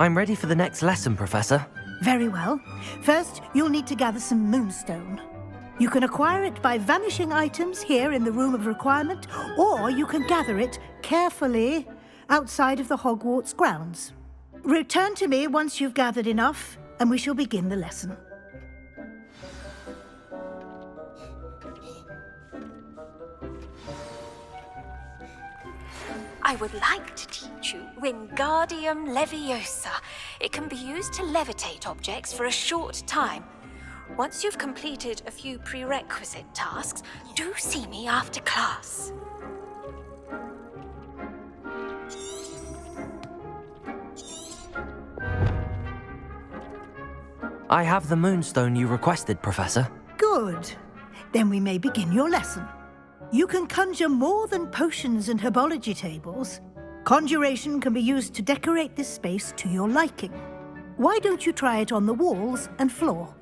I'm ready for the next lesson, Professor. Very well. First, you'll need to gather some moonstone. You can acquire it by vanishing items here in the Room of Requirement, or you can gather it carefully outside of the Hogwarts grounds. Return to me once you've gathered enough, and we shall begin the lesson. I would like to teach you Wingardium Leviosa. It can be used to levitate objects for a short time. Once you've completed a few prerequisite tasks, do see me after class. I have the moonstone you requested, Professor. Good. Then we may begin your lesson. You can conjure more than potions and herbology tables. Conjuration can be used to decorate this space to your liking. Why don't you try it on the walls and floor?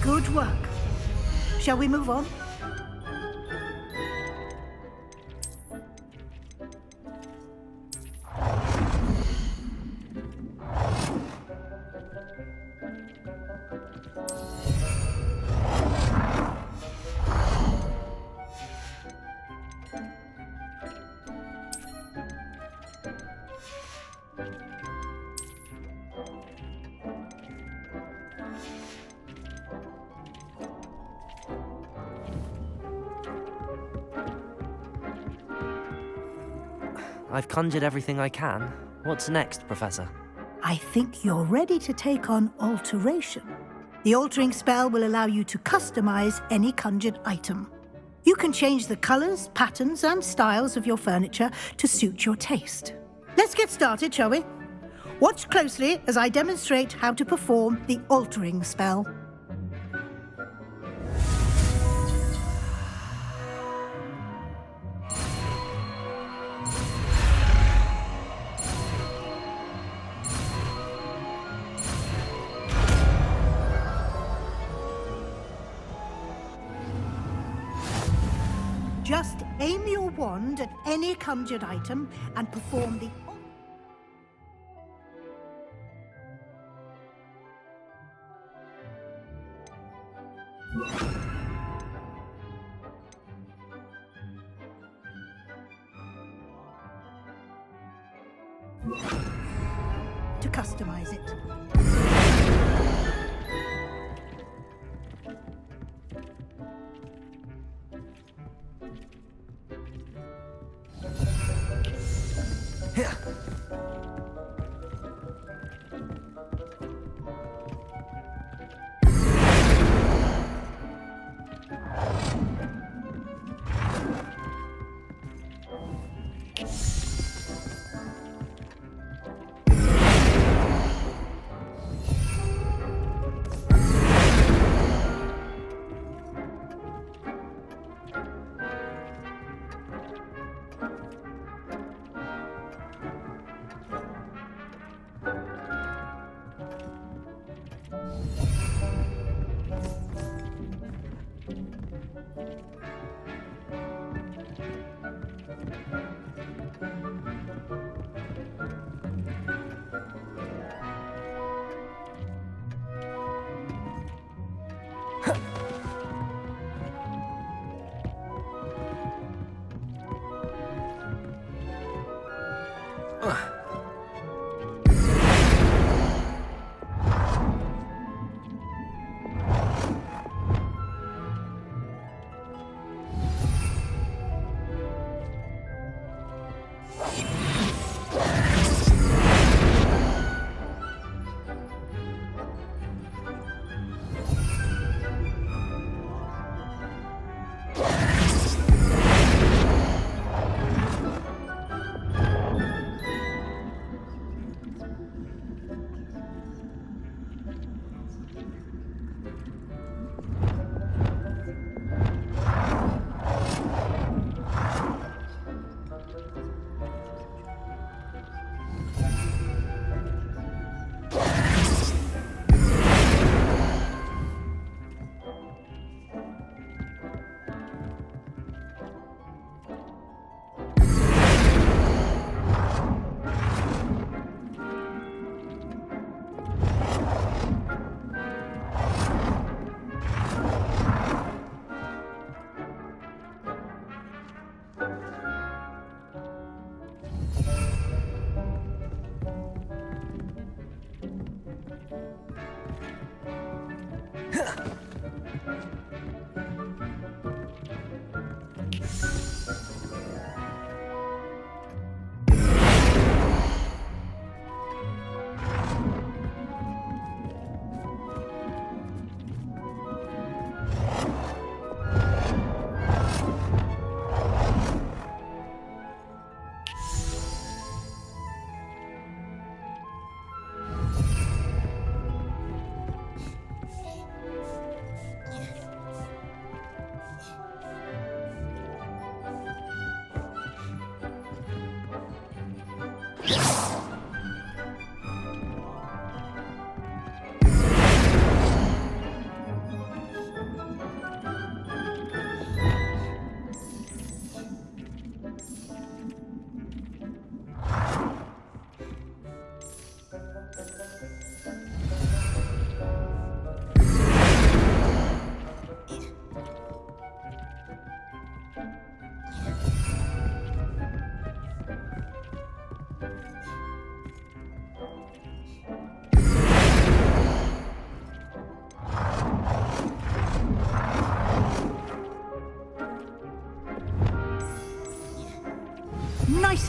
Good work. Shall we move on? I've conjured everything I can. What's next, Professor? I think you're ready to take on alteration. The altering spell will allow you to customize any conjured item. You can change the colors, patterns, and styles of your furniture to suit your taste. Let's get started, shall we? Watch closely as I demonstrate how to perform the altering spell. Just aim your wand at any conjured item and perform the... to customize it. Here.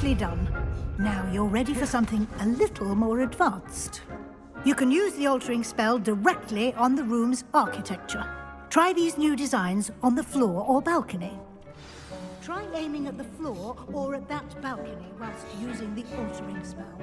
Nicely done. Now you're ready for something a little more advanced. You can use the altering spell directly on the room's architecture. Try these new designs on the floor or balcony. Try aiming at the floor or at that balcony whilst using the altering spell.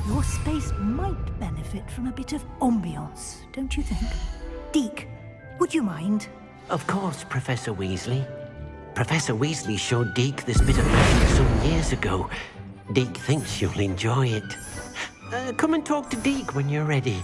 Your space might benefit from a bit of ambiance, don't you think? Deke, would you mind? Of course, Professor Weasley. Professor Weasley showed Deke this bit of magic some years ago. Deke thinks you'll enjoy it. Come and talk to Deke when you're ready.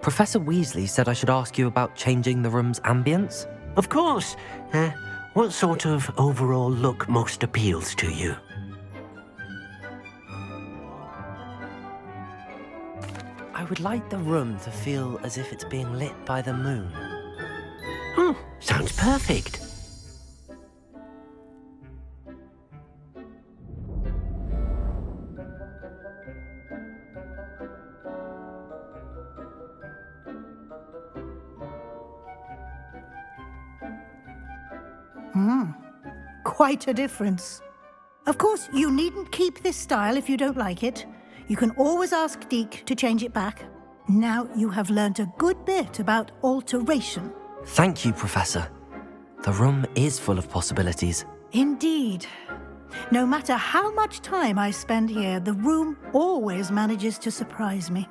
Professor Weasley said I should ask you about changing the room's ambience. Of course. What sort of overall look most appeals to you? I would like the room to feel as if it's being lit by the moon. Oh, sounds perfect. Quite a difference. Of course, you needn't keep this style if you don't like it. You can always ask Deke to change it back. Now you have learnt a good bit about alteration. Thank you, Professor. The room is full of possibilities. Indeed. No matter how much time I spend here, the room always manages to surprise me.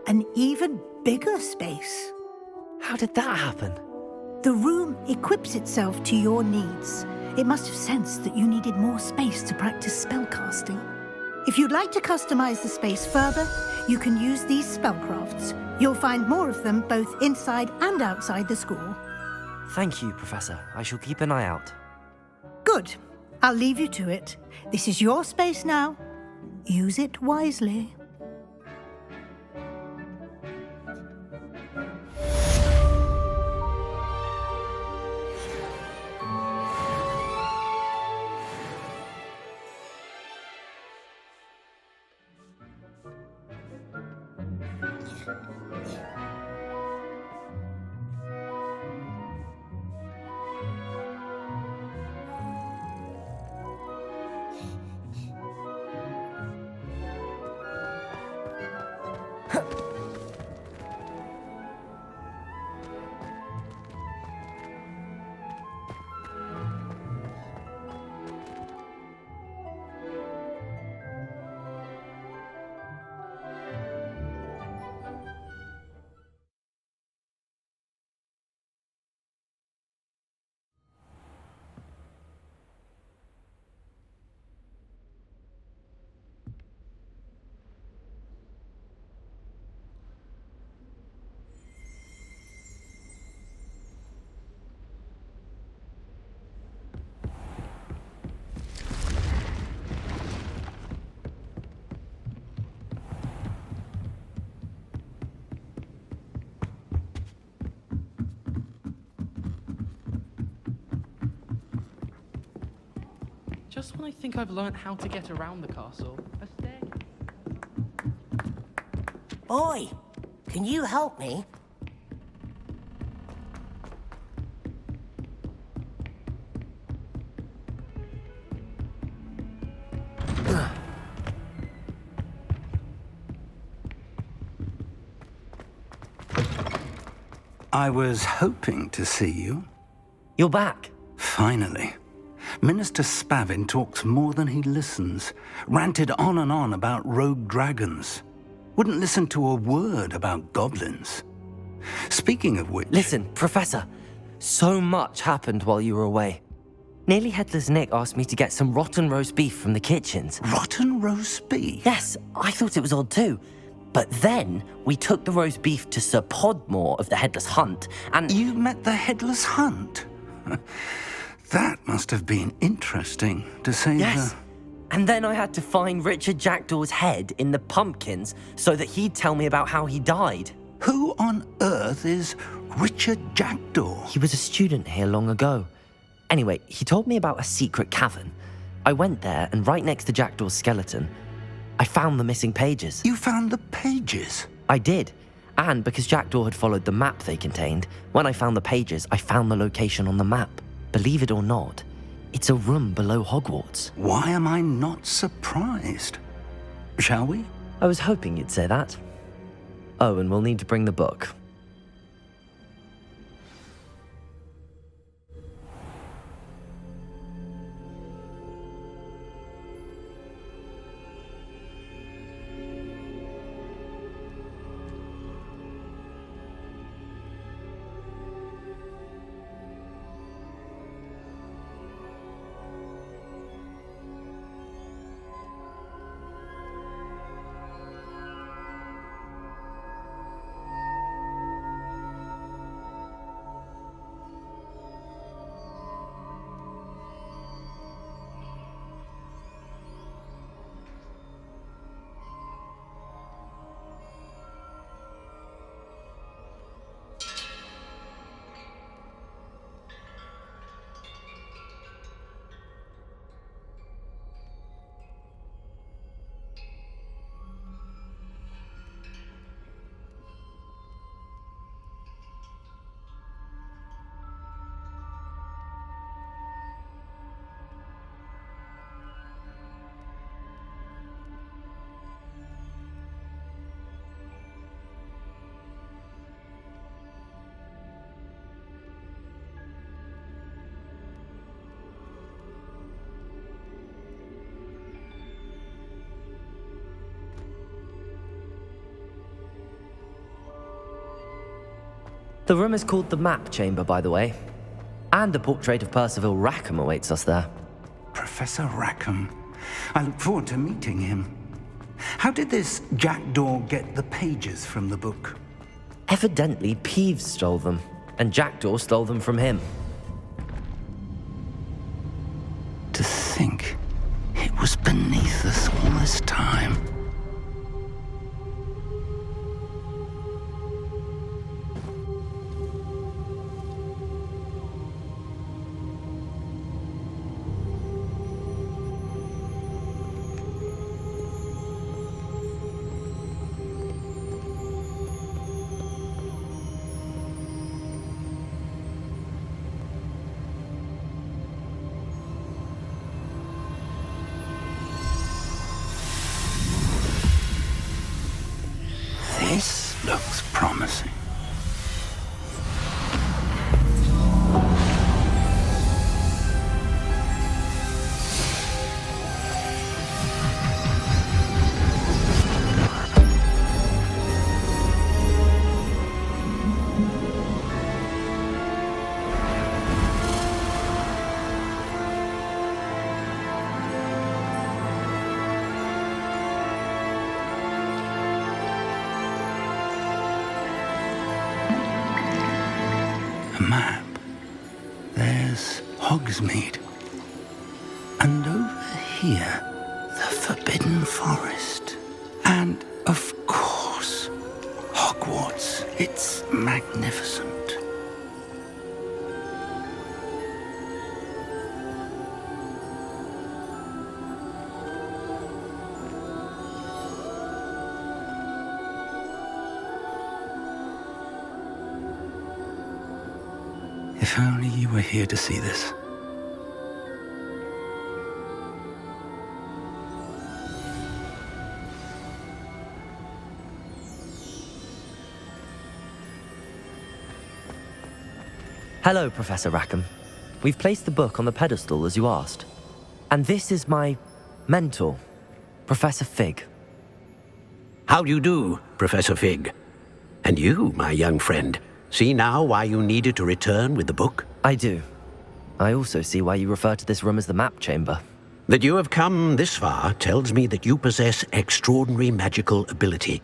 An even bigger space. How did that happen? The room equips itself to your needs. It must have sensed that you needed more space to practice spellcasting. If you'd like to customize the space further, you can use these spellcrafts. You'll find more of them both inside and outside the school. Thank you, Professor. I shall keep an eye out. Good. I'll leave you to it. This is your space now. Use it wisely. Just when I think I've learnt how to get around the castle, a staircase. Boy, can you help me? I was hoping to see you. You're back. Finally. Minister Spavin talks more than he listens. Ranted on and on about rogue dragons. Wouldn't listen to a word about goblins. Speaking of which... Listen, Professor. So much happened while you were away. Nearly Headless Nick asked me to get some rotten roast beef from the kitchens. Rotten roast beef? Yes, I thought it was odd too. But then we took the roast beef to Sir Podmore of the Headless Hunt, and... You met the Headless Hunt? That must have been interesting, to say Yes. And then I had to find Richard Jackdaw's head in the pumpkins so that he'd tell me about how he died. Who on earth is Richard Jackdaw? He was a student here long ago. Anyway, he told me about a secret cavern. I went there, and right next to Jackdaw's skeleton, I found the missing pages. You found the pages? I did. And because Jackdaw had followed the map they contained, when I found the pages, I found the location on the map. Believe it or not, it's a room below Hogwarts. Why am I not surprised? Shall we? I was hoping you'd say that. Oh, and we'll need to bring the book. The room is called the Map Chamber, by the way. And a portrait of Percival Rackham awaits us there. Professor Rackham. I look forward to meeting him. How did this Jackdaw get the pages from the book? Evidently, Peeves stole them, and Jackdaw stole them from him. To think it was beneath us all this time. This looks promising. A map. There's Hogsmeade. And over here, the Forbidden Forest. And, of course, Hogwarts. It's magnificent. If only you were here to see this. Hello, Professor Rackham. We've placed the book on the pedestal as you asked. And this is my mentor, Professor Fig. How do you do, Professor Fig? And you, my young friend, see now why you needed to return with the book? I do. I also see why you refer to this room as the map chamber. That you have come this far tells me that you possess extraordinary magical ability,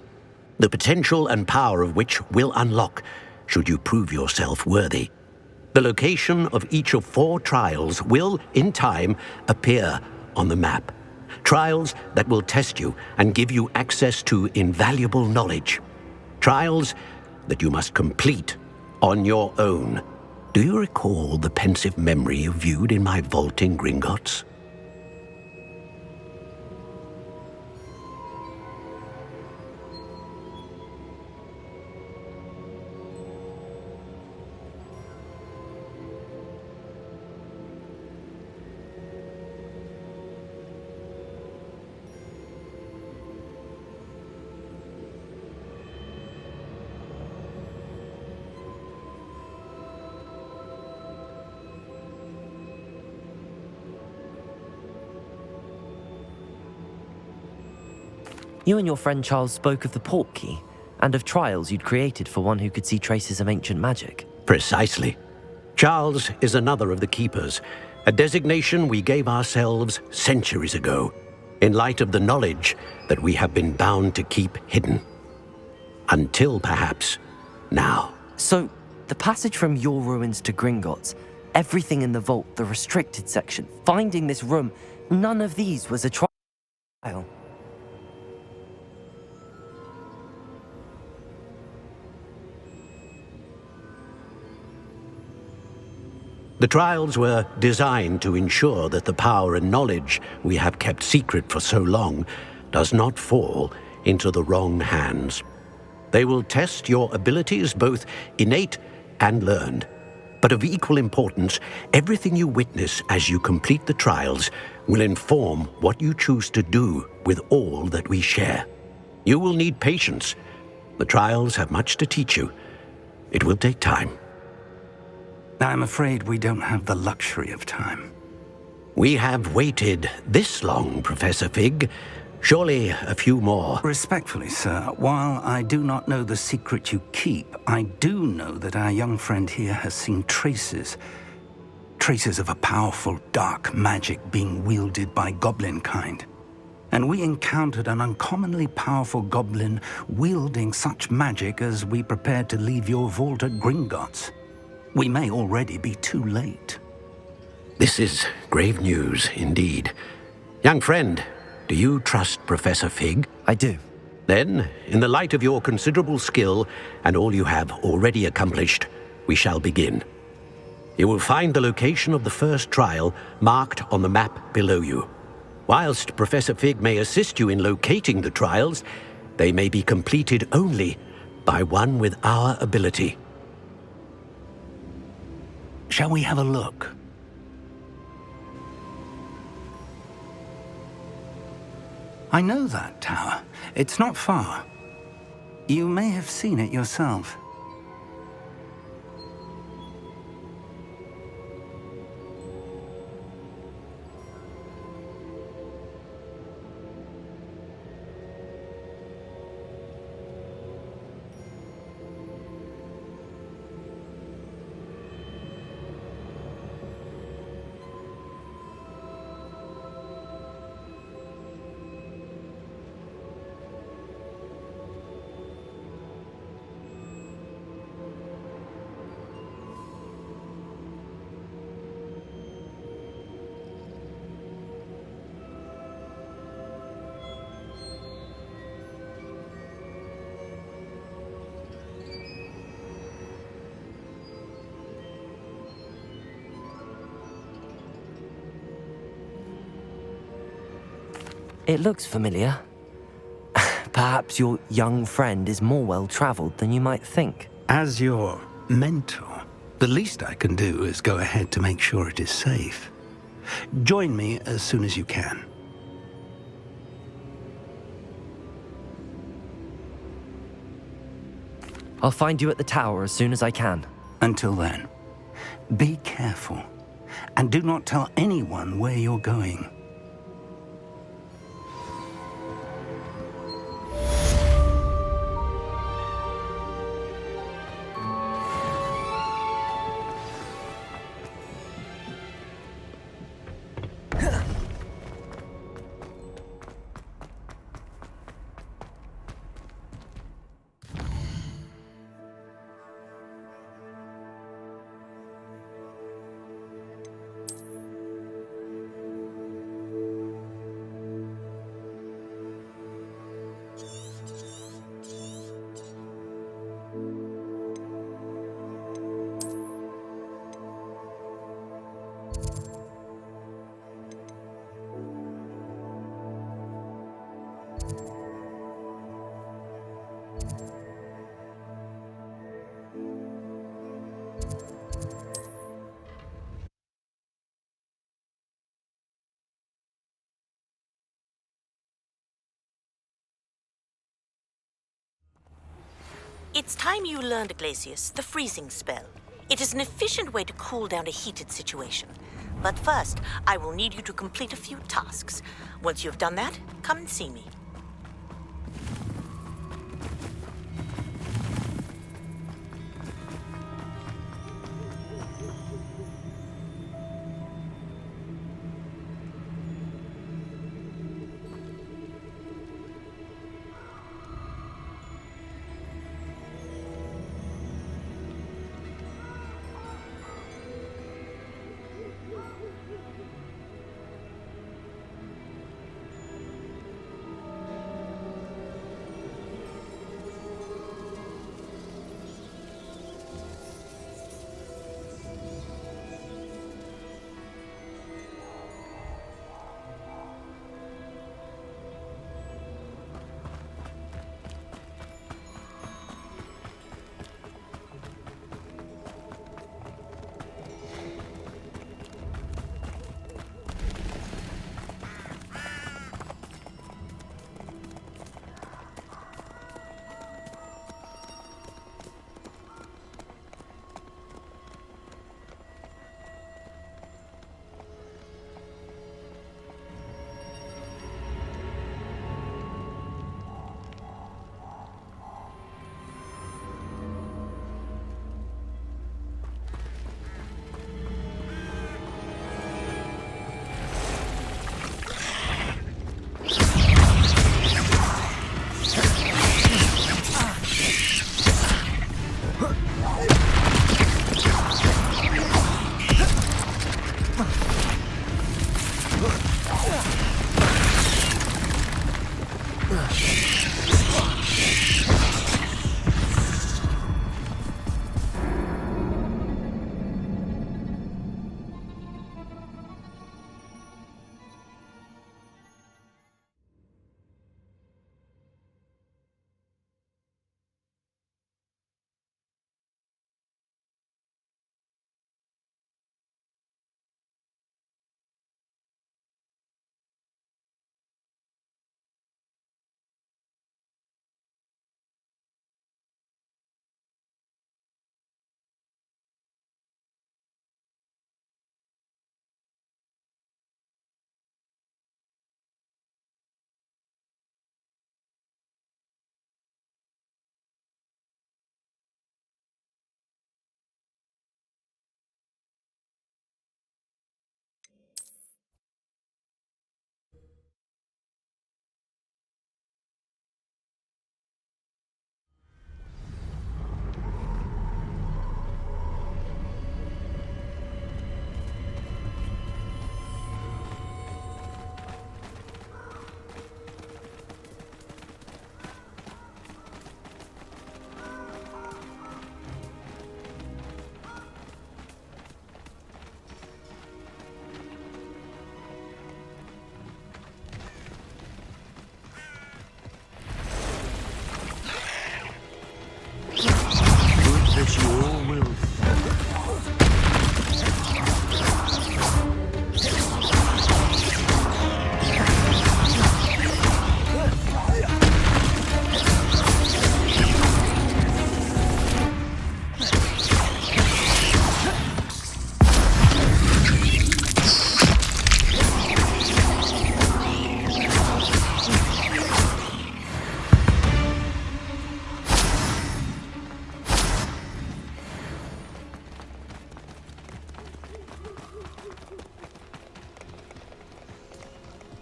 the potential and power of which will unlock should you prove yourself worthy. The location of each of 4 trials will, in time, appear on the map. Trials that will test you and give you access to invaluable knowledge. Trials that you must complete on your own. Do you recall the pensive memory you viewed in my vault in Gringotts? You and your friend Charles spoke of the port key, and of trials you'd created for one who could see traces of ancient magic. Precisely. Charles is another of the Keepers, a designation we gave ourselves centuries ago, in light of the knowledge that we have been bound to keep hidden. Until, perhaps, now. So, the passage from your ruins to Gringotts, everything in the vault, the restricted section, finding this room, none of these was a trial. The trials were designed to ensure that the power and knowledge we have kept secret for so long does not fall into the wrong hands. They will test your abilities, both innate and learned. But of equal importance, everything you witness as you complete the trials will inform what you choose to do with all that we share. You will need patience. The trials have much to teach you. It will take time. I'm afraid we don't have the luxury of time. We have waited this long, Professor Fig. Surely a few more. Respectfully, sir, while I do not know the secret you keep, I do know that our young friend here has seen traces of a powerful dark magic being wielded by goblin kind. And we encountered an uncommonly powerful goblin wielding such magic as we prepared to leave your vault at Gringotts. We may already be too late. This is grave news indeed. Young friend, do you trust Professor Fig? I do. Then, in the light of your considerable skill and all you have already accomplished, we shall begin. You will find the location of the first trial marked on the map below you. Whilst Professor Fig may assist you in locating the trials, they may be completed only by one with our ability. Shall we have a look? I know that tower. It's not far. You may have seen it yourself. It looks familiar. Perhaps your young friend is more well-traveled than you might think. As your mentor, The least I can do is go ahead to make sure it is safe. Join me as soon as you can. I'll find you at the tower as soon as I can. Until then, be careful, and do not tell anyone where you're going. It's time you learned, Glacius, the freezing spell. It is an efficient way to cool down a heated situation. But first, I will need you to complete a few tasks. Once you have done that, come and see me.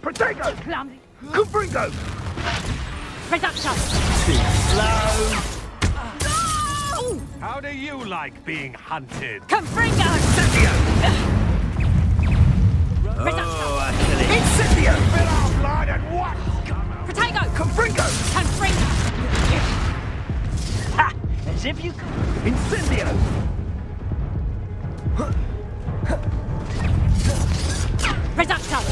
Protego! Clumsy. Confringo! Reduction. Too slow! No! How do you like being hunted? Confringo. Incendio! Reduction. Incendio! Fill our blood and what? Protego. Confringo! Confringo. Ha! As if you could. Incendio! Reduction.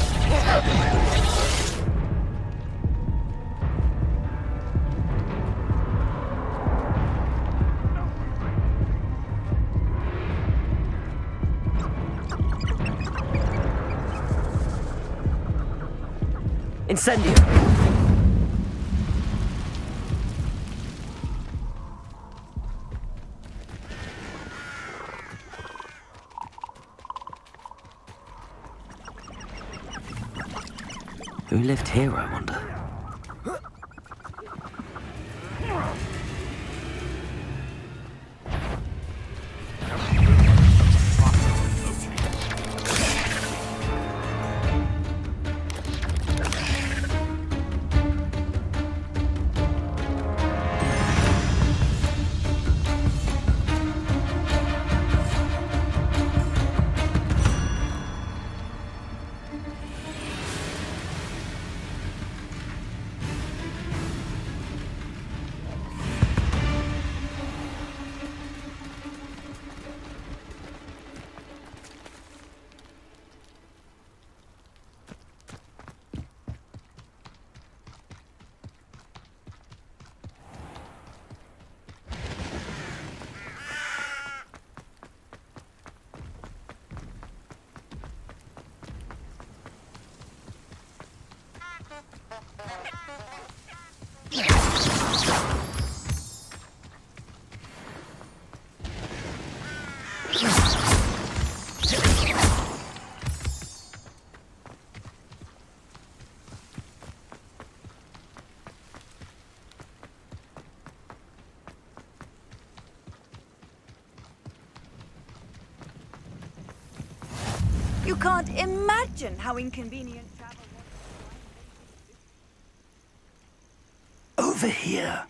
Incendio! Who lived here, I wonder? You can't imagine how inconvenient travel was. Over here.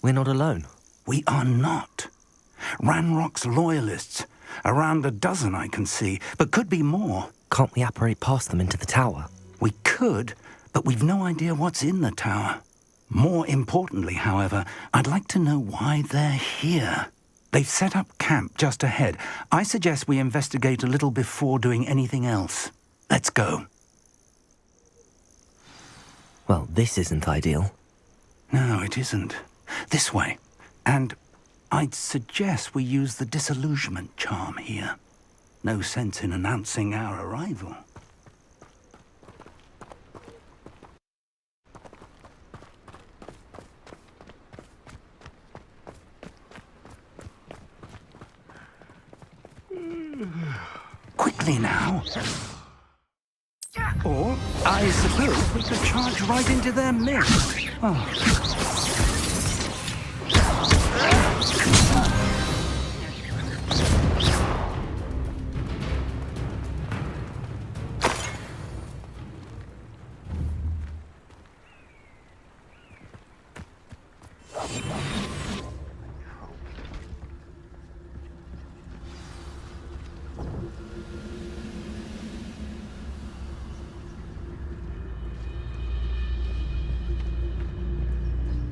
We're not alone. We are not. Ranrock's loyalists. Around a dozen I can see, but could be more. Can't we apparate past them into the tower? We could, but we've no idea what's in the tower. More importantly, however, I'd like to know why they're here. They've set up camp just ahead. I suggest we investigate a little before doing anything else. Let's go. Well, this isn't ideal. No, it isn't. This way. And I'd suggest we use the disillusionment charm here. No sense in announcing our arrival. quickly now. Or, I suppose we could charge right into their midst. Oh.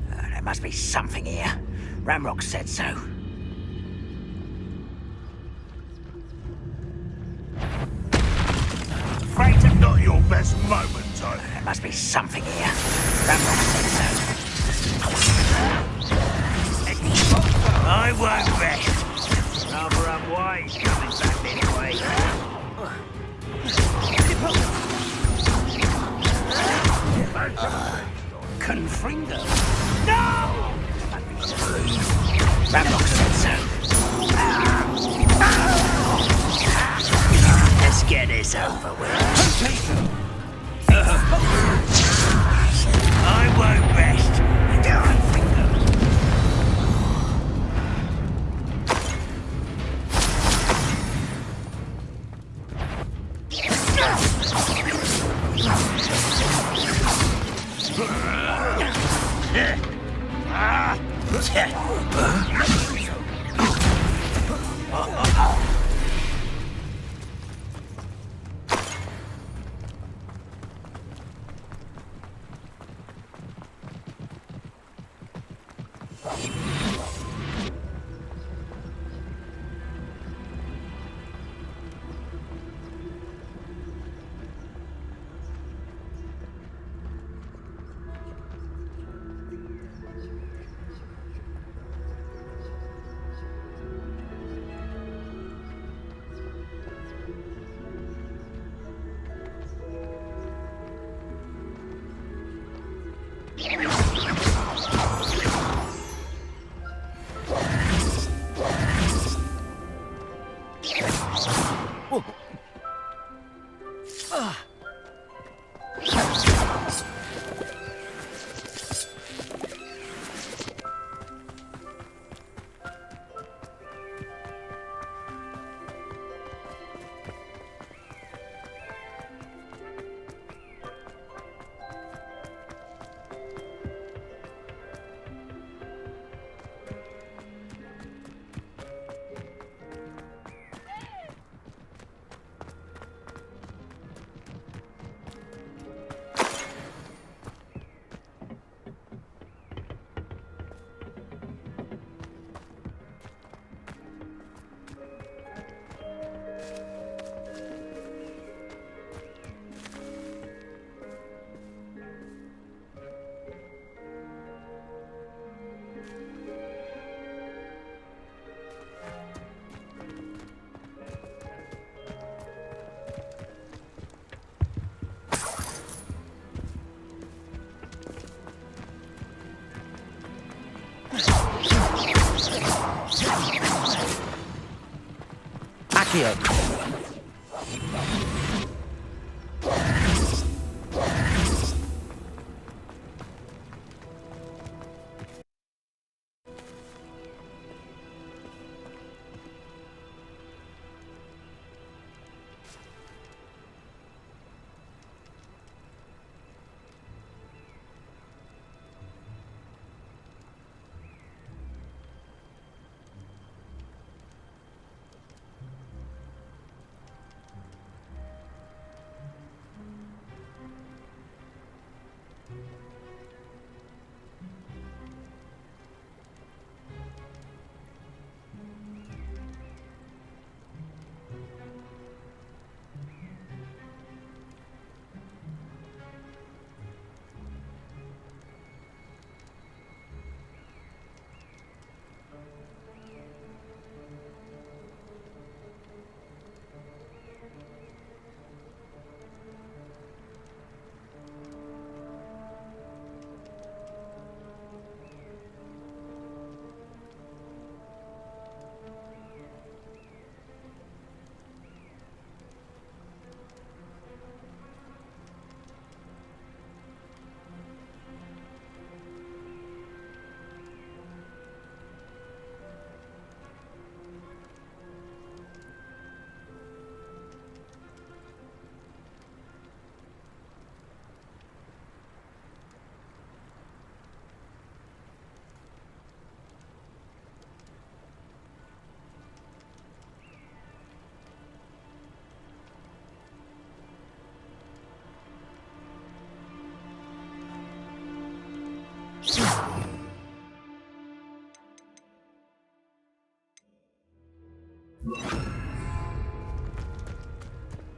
There must be something here. Ramrock said so. Afraid to not your best moment, Tony. There must be something here. Ramrock said so. I won't rest. Rather unwise coming back this way. Confringo. No! Ramrock said so. Let's get this over with. I won't rest until I finger. Accio.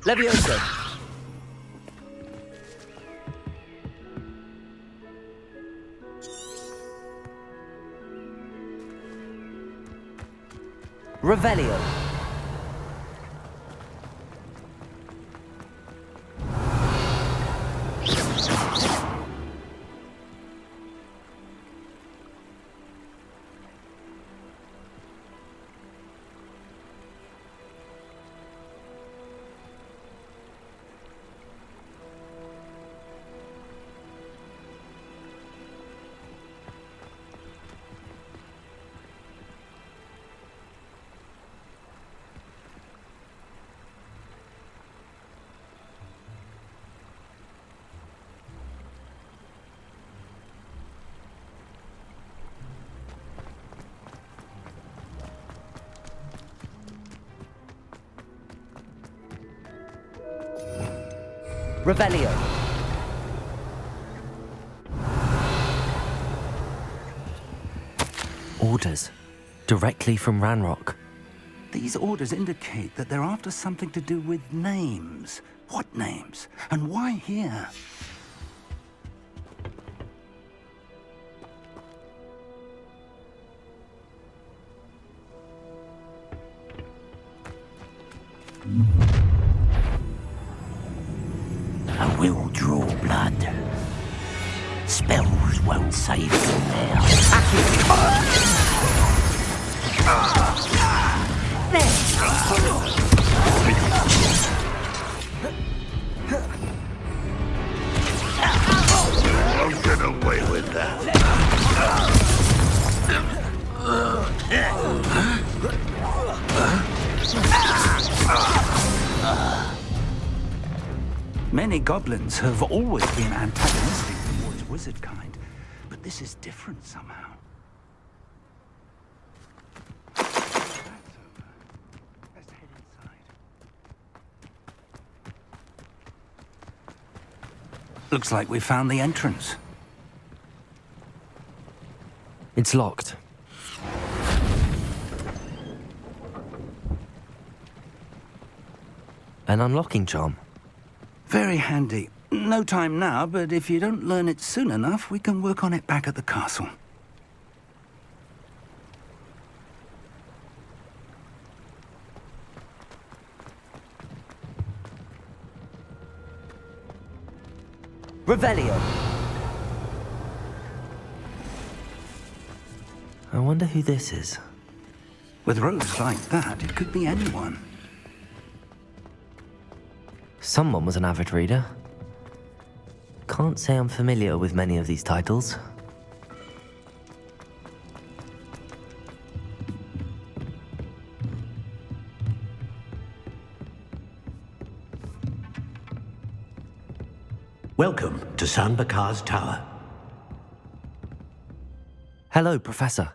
Leviosa! Revelio! Revelio. Orders. Directly from Ranrock. These orders indicate that they're after something to do with names. What names? And why here? I will draw blood. Spells won't save from there. I'll get away with that. Many goblins have always been antagonistic towards wizard kind, but this is different somehow. That's over. Let's head inside. Looks like we found the entrance. It's locked. An unlocking charm. Very handy. No time now, but if you don't learn it soon enough, we can work on it back at the castle. Revelio. I wonder who this is. With robes like that, it could be anyone. Someone was an avid reader. Can't say I'm familiar with many of these titles. Welcome to Sanbakar's Tower. Hello, Professor.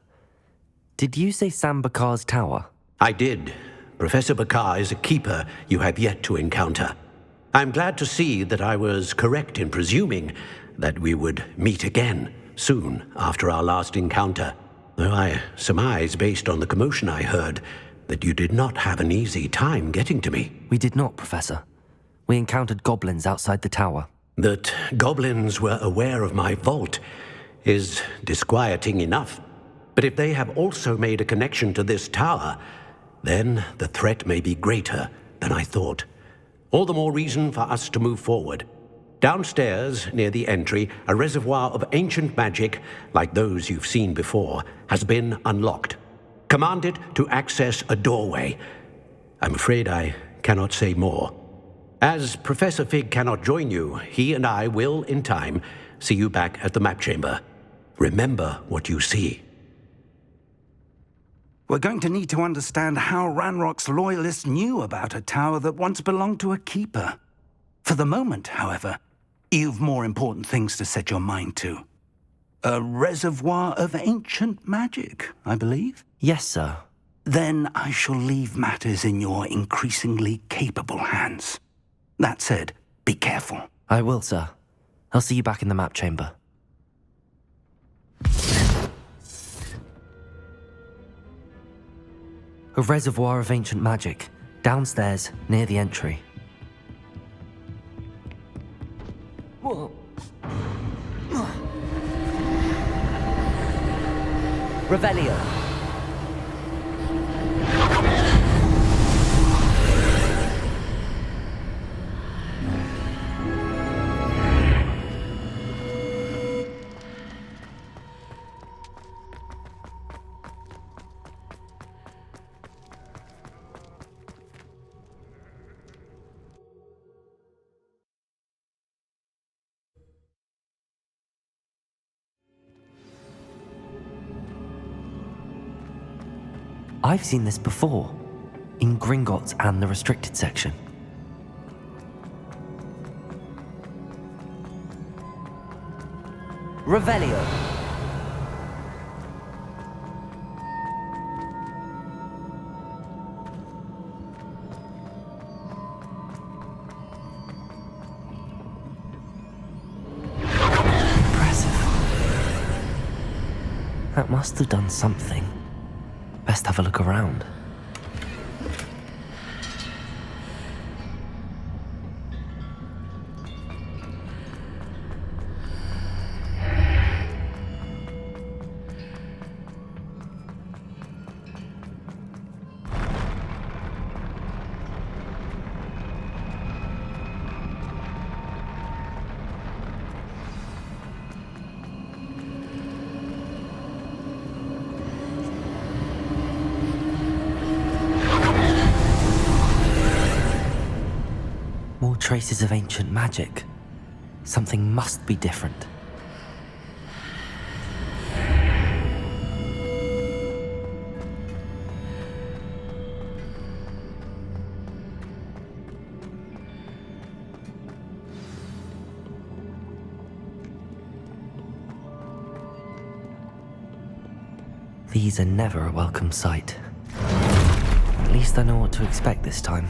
Did you say Sambakar's Tower? I did. Professor Bakar is a keeper you have yet to encounter. I'm glad to see that I was correct in presuming that we would meet again soon after our last encounter, though I surmise, based on the commotion I heard, that you did not have an easy time getting to me. We did not, Professor. We encountered goblins outside the tower. That goblins were aware of my vault is disquieting enough. But if they have also made a connection to this tower, then the threat may be greater than I thought. All the more reason for us to move forward. Downstairs, near the entry, a reservoir of ancient magic, like those you've seen before, has been unlocked. Command it to access a doorway. I'm afraid I cannot say more. As Professor Fig cannot join you, he and I will, in time, see you back at the map chamber. Remember what you see. We're going to need to understand how Ranrock's loyalists knew about a tower that once belonged to a keeper. For the moment, however, you've more important things to set your mind to. A reservoir of ancient magic, I believe? Yes, sir. Then I shall leave matters in your increasingly capable hands. That said, be careful. I will, sir. I'll see you back in the map chamber. A reservoir of ancient magic, downstairs near the entry. Revelio. I've seen this before, in Gringotts and the restricted section. Revelio. Impressive. That must have done something. Best have a look around. More traces of ancient magic. Something must be different. These are never a welcome sight. At least I know what to expect this time.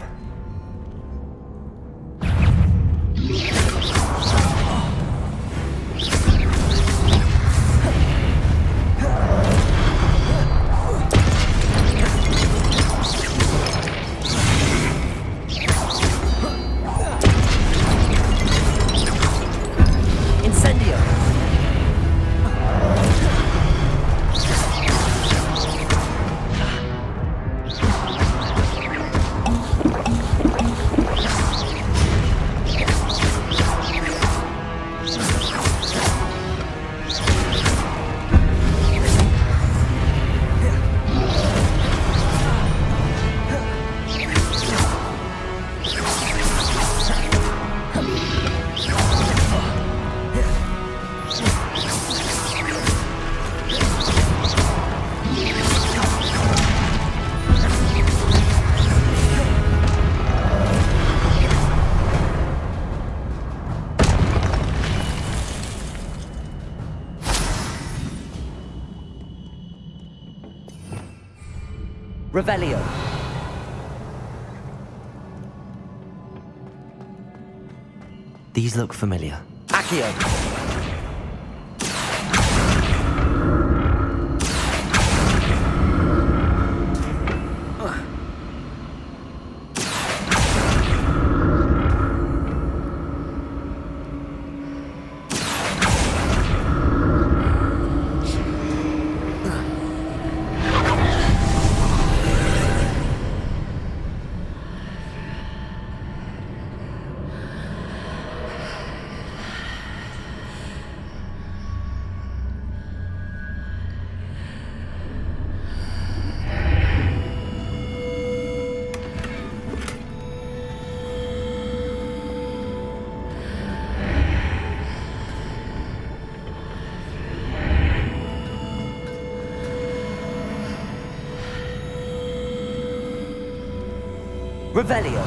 Revelio. These look familiar. Accio. Revelio.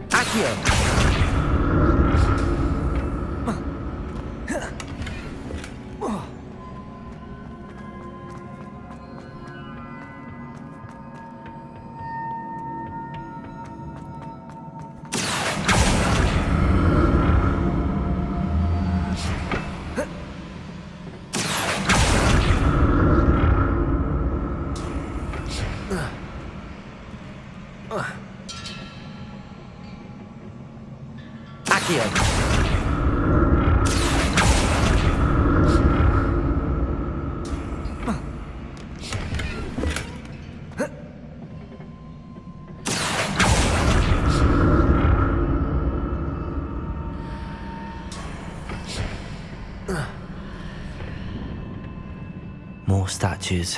Accio. More statues.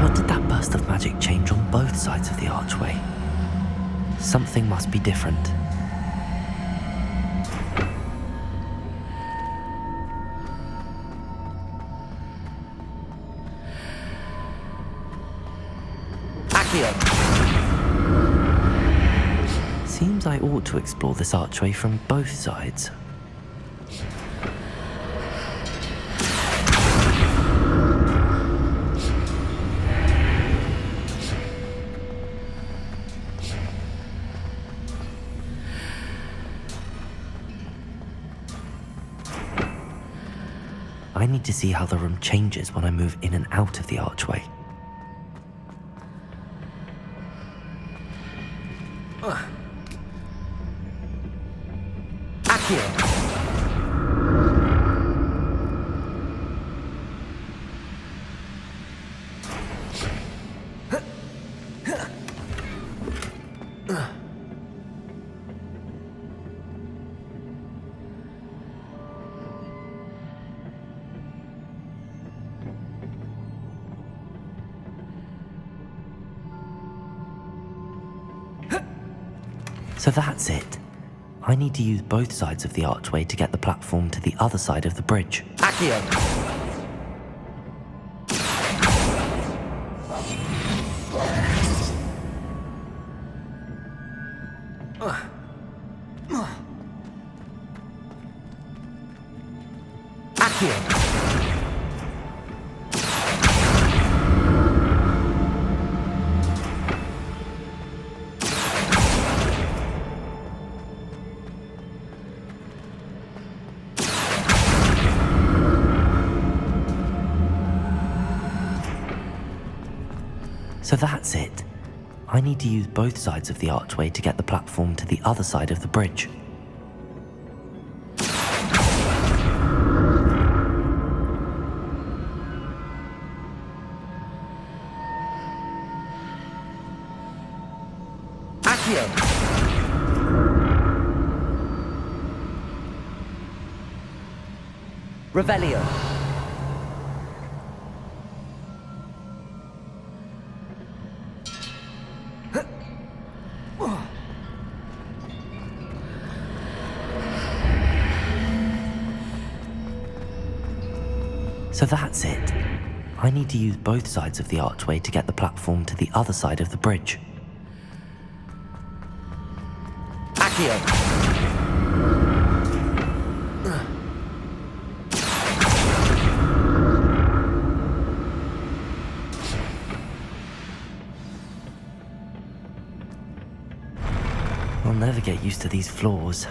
What did that burst of magic change on both sides of the archway? Something must be different. Seems I ought to explore this archway from both sides. I need to see how the room changes when I move in and out of the archway. So that's it. I need to use both sides of the archway to get the platform to the other side of the bridge. Accio! So that's it. I need to use both sides of the archway to get the platform to the other side of the bridge. Accio! Revelio. So that's it. I need to use both sides of the archway to get the platform to the other side of the bridge. Accio! I'll never get used to these floors.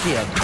Accio!